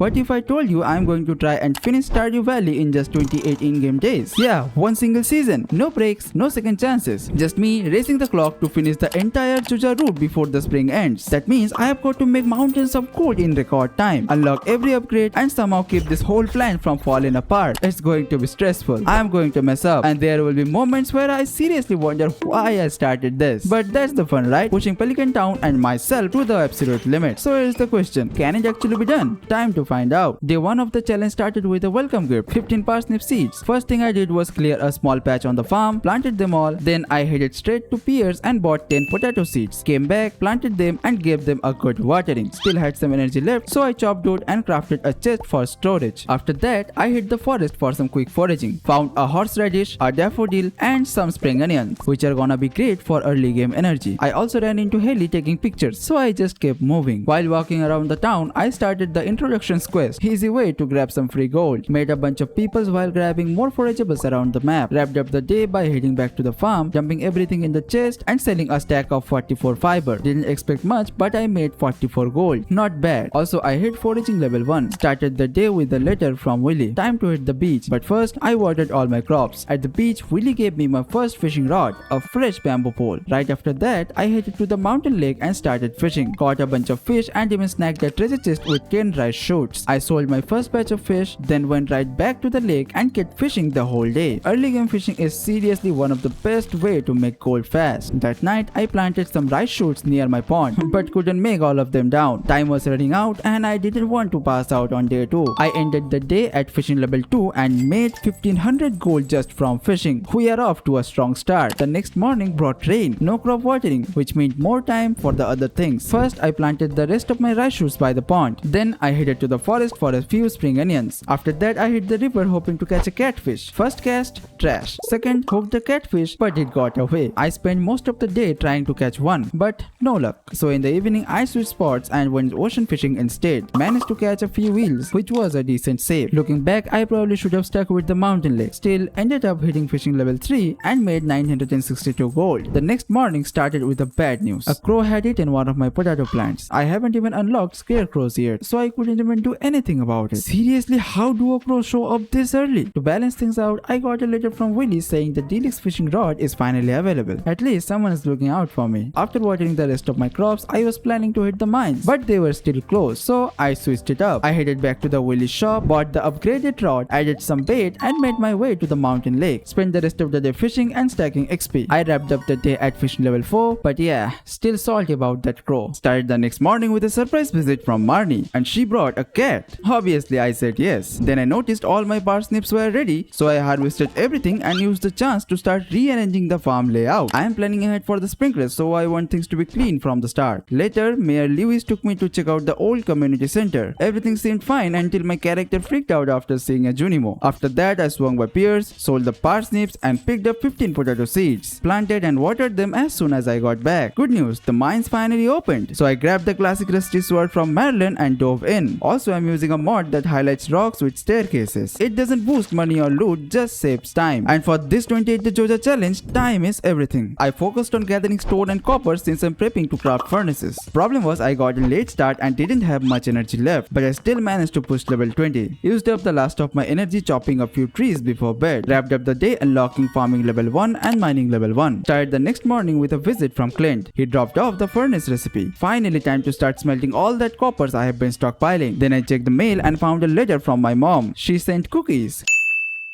What if I told you I'm going to try and finish Stardew Valley in just 28 in-game days? Yeah, one single season. No breaks, no second chances. Just me racing the clock to finish the entire Juja route before the spring ends. That means I have got to make mountains of gold in record time, unlock every upgrade, and somehow keep this whole plan from falling apart. It's going to be stressful. I am going to mess up, and there will be moments where I seriously wonder why I started this. But that's the fun, right? Pushing Pelican Town and myself to the absolute limit. So here's the question: can it actually be done? Time to find out. Day 1 of the challenge started with a welcome gift, 15 parsnip seeds. First thing I did was clear a small patch on the farm, planted them all. Then I headed straight to Piers and bought 10 potato seeds. Came back, planted them, and gave them a good watering. Still had some energy left, so I chopped wood and crafted a chest for storage. After that, I hit the forest for some quick foraging. Found a horseradish, a daffodil, and some spring onions, which are gonna be great for early game energy. I also ran into Haley taking pictures, so I just kept moving. While walking around the town, I started the introductions quest, easy way to grab some free gold. Made a bunch of peoples while grabbing more forageables around the map. Wrapped up the day by heading back to the farm, dumping everything in the chest, and selling a stack of 44 fiber. Didn't expect much, but I made 44 gold. Not bad. Also, I hit foraging level 1. Started the day with a letter from Willy. Time to hit the beach, but first I watered all my crops. At the beach, Willy gave me my first fishing rod, a fresh bamboo pole. Right after that, I headed to the mountain lake and started fishing. Caught a bunch of fish and even snagged a treasure chest with 10 rice shoots. I sold my first batch of fish, then went right back to the lake and kept fishing the whole day. Early game fishing is seriously one of the best way to make gold fast. That night, I planted some rice shoots near my pond, but couldn't make all of them down. Time was running out and I didn't want to pass out on day 2. I ended the day at fishing level 2 and made 1500 gold just from fishing. We are off to a strong start. The next morning brought rain, no crop watering, which meant more time for the other things. First, I planted the rest of my rice shoots by the pond. Then I headed to the forest for a few spring onions. After that, I hit the river hoping to catch a catfish. First cast, trash. Second, hooked the catfish, but it got away. I spent most of the day trying to catch one, but no luck. So in the evening, I switched spots and went ocean fishing instead. Managed to catch a few eels, which was a decent save. Looking back, I probably should have stuck with the mountain lake. Still, ended up hitting fishing level 3 and made 962 gold. The next morning started with the bad news. A crow had eaten one of my potato plants. I haven't even unlocked scarecrows yet, so I couldn't even do anything about it. Seriously, how do a crow show up this early? To balance things out, I got a letter from Willy saying the Deluxe fishing rod is finally available. At least someone is looking out for me. After watering the rest of my crops, I was planning to hit the mines, but they were still closed, so I switched it up. I headed back to the Willy shop, bought the upgraded rod, added some bait, and made my way to the mountain lake. Spent the rest of the day fishing and stacking XP. I wrapped up the day at fishing level 4, but yeah, still salty about that crow. Started the next morning with a surprise visit from Marnie, and she brought a cat. Obviously, I said yes. Then I noticed all my parsnips were ready, so I harvested everything and used the chance to start rearranging the farm layout. I am planning ahead for the sprinklers, so I want things to be clean from the start. Later, Mayor Lewis took me to check out the old community center. Everything seemed fine until my character freaked out after seeing a Junimo. After that, I swung by Piers, sold the parsnips, and picked up 15 potato seeds. Planted and watered them as soon as I got back. Good news, the mines finally opened, so I grabbed the classic rusty sword from Marilyn and dove in. Also, I'm using a mod that highlights rocks with staircases. It doesn't boost money or loot, just saves time. And for this 28 the Joja challenge, time is everything. I focused on gathering stone and copper since I'm prepping to craft furnaces. Problem was I got a late start and didn't have much energy left, but I still managed to push level 20. Used up the last of my energy chopping a few trees before bed. Wrapped up the day unlocking farming level 1 and mining level 1. Started the next morning with a visit from Clint. He dropped off the furnace recipe. Finally time to start smelting all that coppers I have been stockpiling. Then I checked the mail and found a letter from my mom. She sent cookies.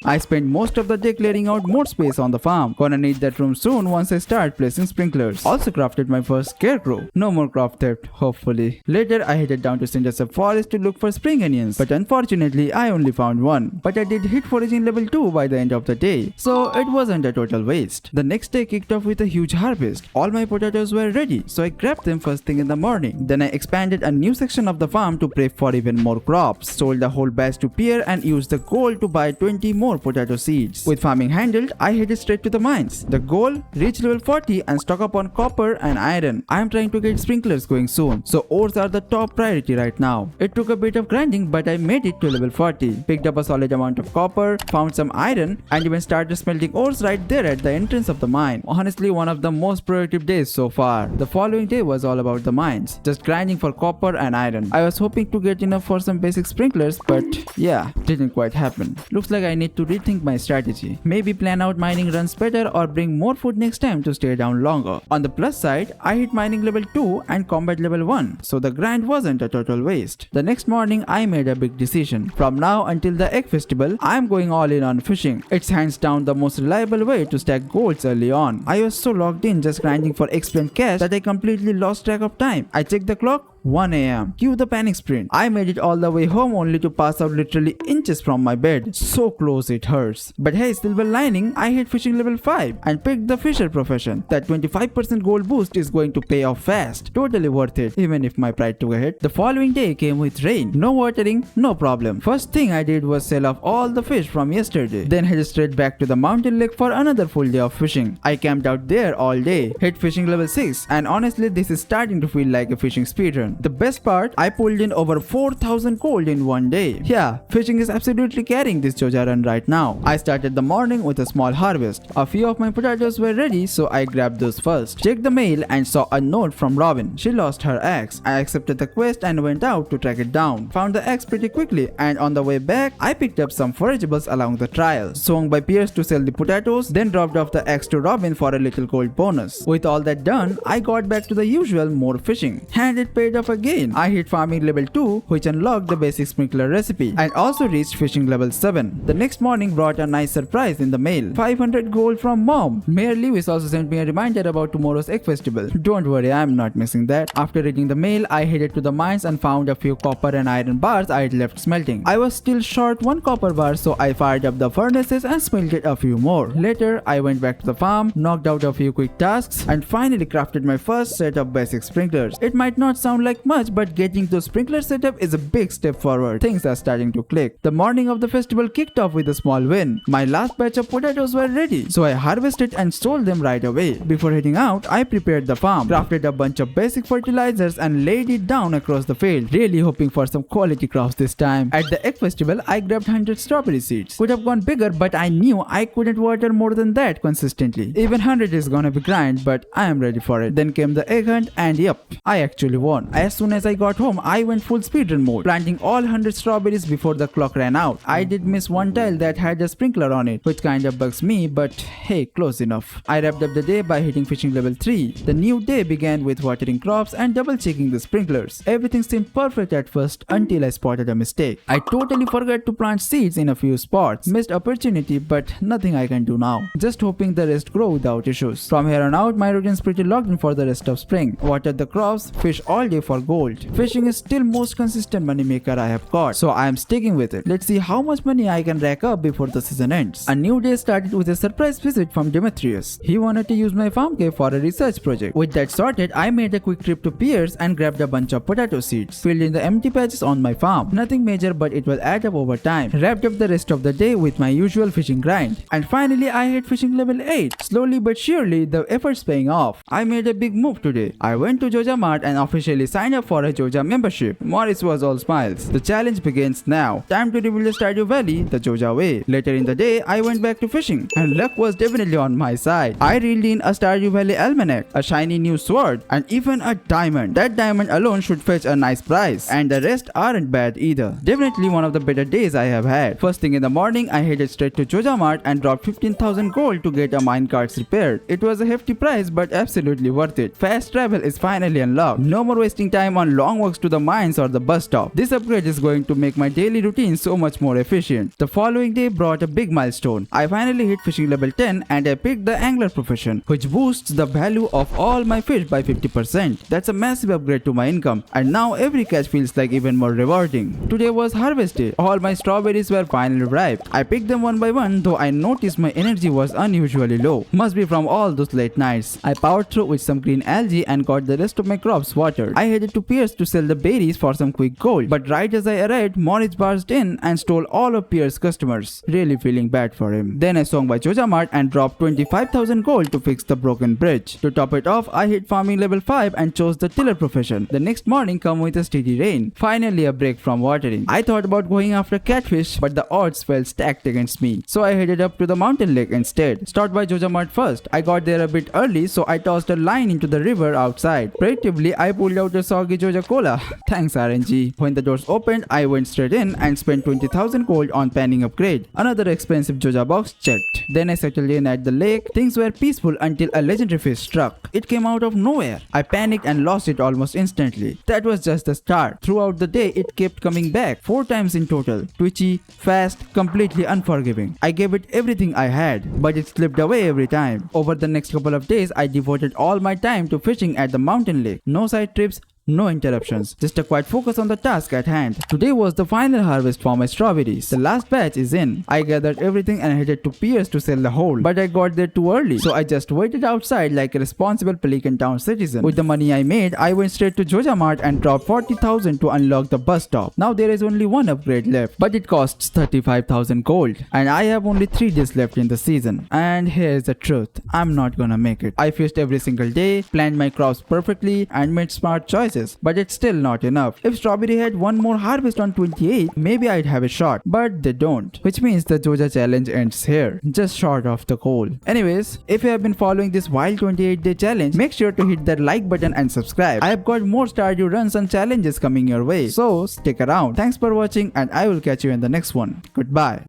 I spent most of the day clearing out more space on the farm. Gonna need that room soon once I start placing sprinklers. Also crafted my first scarecrow. No more crop theft, hopefully. Later, I headed down to Cindersap Forest to look for spring onions, but unfortunately, I only found one. But I did hit foraging level 2 by the end of the day, so it wasn't a total waste. The next day kicked off with a huge harvest. All my potatoes were ready, so I grabbed them first thing in the morning. Then I expanded a new section of the farm to prep for even more crops. Sold the whole batch to Pierre and used the gold to buy 20 more more potato seeds. With farming handled, I headed straight to the mines. The goal? Reach level 40 and stock up on copper and iron. I am trying to get sprinklers going soon, so ores are the top priority right now. It took a bit of grinding, but I made it to level 40. Picked up a solid amount of copper, found some iron, and even started smelting ores right there at the entrance of the mine. Honestly, one of the most productive days so far. The following day was all about the mines, just grinding for copper and iron. I was hoping to get enough for some basic sprinklers, but yeah, didn't quite happen. Looks like I need to rethink my strategy. Maybe plan out mining runs better or bring more food next time to stay down longer. On the plus side, I hit mining level 2 and combat level 1, so the grind wasn't a total waste. The next morning, I made a big decision. From now until the egg festival, I'm going all in on fishing. It's hands down the most reliable way to stack golds early on. I was so locked in just grinding for XP and cash that I completely lost track of time. I checked the clock, 1 AM. Cue the panic sprint. I made it all the way home only to pass out literally inches from my bed. So close it hurts. But hey, silver lining, I hit fishing level 5 and picked the fisher profession. That 25% gold boost is going to pay off fast. Totally worth it, even if my pride took a hit. The following day came with rain. No watering, no problem. First thing I did was sell off all the fish from yesterday. Then headed straight back to the mountain lake for another full day of fishing. I camped out there all day. Hit fishing level 6, and honestly this is starting to feel like a fishing speedrun. The best part, I pulled in over 4,000 gold in one day. Yeah, fishing is absolutely carrying this Joja run right now. I started the morning with a small harvest. A few of my potatoes were ready, so I grabbed those first. Checked the mail and saw a note from Robin. She lost her axe. I accepted the quest and went out to track it down. Found the axe pretty quickly, and on the way back, I picked up some forageables along the trail. Swung by Pierce to sell the potatoes, then dropped off the axe to Robin for a little gold bonus. With all that done, I got back to the usual more fishing. And it paid off again. I hit farming level 2, which unlocked the basic sprinkler recipe, and also reached fishing level 7. The next morning brought a nice surprise in the mail. 500 gold from mom. Mayor Lewis also sent me a reminder about tomorrow's egg festival. Don't worry, I'm not missing that. After reading the mail, I headed to the mines and found a few copper and iron bars I had left smelting. I was still short 1 copper bar, so I fired up the furnaces and smelted a few more. Later, I went back to the farm, knocked out a few quick tasks, and finally crafted my first set of basic sprinklers. It might not sound like much, but getting to sprinkler setup is a big step forward. Things are starting to click. The morning of the festival kicked off with a small win. My last batch of potatoes were ready, so I harvested and sold them right away. Before heading out, I prepared the farm, crafted a bunch of basic fertilizers and laid it down across the field, really hoping for some quality crops this time. At the egg festival, I grabbed 100 strawberry seeds. Could have gone bigger, but I knew I couldn't water more than that consistently. Even 100 is gonna be grind, but I am ready for it. Then came the egg hunt, and yep, I actually won. As soon as I got home, I went full speedrun mode, planting all 100 strawberries before the clock ran out. I did miss one tile that had a sprinkler on it, which kinda bugs me, but hey, close enough. I wrapped up the day by hitting fishing level 3. The new day began with watering crops and double checking the sprinklers. Everything seemed perfect at first until I spotted a mistake. I totally forgot to plant seeds in a few spots. Missed opportunity, but nothing I can do now. Just hoping the rest grow without issues. From here on out, my routine's pretty locked in for the rest of spring. Water the crops, fish all day for gold. Fishing is still most consistent money maker I have got, so I am sticking with it. Let's see how much money I can rack up before the season ends. A new day started with a surprise visit from Demetrius. He wanted to use my farm cave for a research project. With that sorted, I made a quick trip to Pierce and grabbed a bunch of potato seeds, filled in the empty patches on my farm. Nothing major, but it will add up over time. Wrapped up the rest of the day with my usual fishing grind. And finally, I hit fishing level 8. Slowly but surely, the effort's paying off. I made a big move today. I went to Joja Mart and officially signed up for a Joja membership. Morris was all smiles. The challenge begins now. Time to rebuild the Stardew Valley the Joja way. Later in the day, I went back to fishing, and luck was definitely on my side. I reeled in a Stardew Valley almanac, a shiny new sword, and even a diamond. That diamond alone should fetch a nice price, and the rest aren't bad either. Definitely one of the better days I have had. First thing in the morning, I headed straight to Joja Mart and dropped 15,000 gold to get a minecarts repaired. It was a hefty price, but absolutely worth it. Fast travel is finally unlocked. No more wasting time on long walks to the mines or the bus stop. This upgrade is going to make my daily routine so much more efficient. The following day brought a big milestone. I finally hit fishing level 10 and I picked the angler profession, which boosts the value of all my fish by 50%. That's a massive upgrade to my income, and now every catch feels like even more rewarding. Today was harvest day. All my strawberries were finally ripe. I picked them one by one, though I noticed my energy was unusually low. Must be from all those late nights. I powered through with some green algae and got the rest of my crops watered. I headed to Pierce to sell the berries for some quick gold. But right as I arrived, Moritz barged in and stole all of Pierce's customers. Really feeling bad for him. Then I swung by Jojamart and dropped 25,000 gold to fix the broken bridge. To top it off, I hit farming level 5 and chose the tiller profession. The next morning come with a steady rain. Finally a break from watering. I thought about going after catfish, but the odds felt stacked against me. So I headed up to the mountain lake instead. Start by Jojamart first. I got there a bit early, so I tossed a line into the river outside. Predictably, I pulled out a soggy Joja Cola. Thanks RNG. When the doors opened, I went straight in and spent 20,000 gold on panning upgrade. Another expensive Joja box checked. Then I settled in at the lake. Things were peaceful until a legendary fish struck. It came out of nowhere. I panicked and lost it almost instantly. That was just the start. Throughout the day, it kept coming back 4 times in total. Twitchy, fast, completely unforgiving. I gave it everything I had, but it slipped away every time. Over the next couple of days, I devoted all my time to fishing at the mountain lake. No side trips, no interruptions, just a quiet focus on the task at hand. Today was the final harvest for my strawberries. The last batch is in. I gathered everything and headed to Pierce to sell the whole. But I got there too early, so I just waited outside like a responsible Pelican Town citizen. With the money I made, I went straight to Jojamart and dropped 40,000 to unlock the bus stop. Now there is only one upgrade left, but it costs 35,000 gold. And I have only 3 days left in the season. And here's the truth, I'm not gonna make it. I fished every single day, planned my crops perfectly, and made smart choices. But it's still not enough. If Strawberry had one more harvest on 28, maybe I'd have a shot. But they don't. Which means the Joja challenge ends here. Just short of the goal. Anyways, if you have been following this wild 28-day challenge, make sure to hit that like button and subscribe. I have got more Stardew runs and challenges coming your way. So stick around. Thanks for watching and I will catch you in the next one. Goodbye.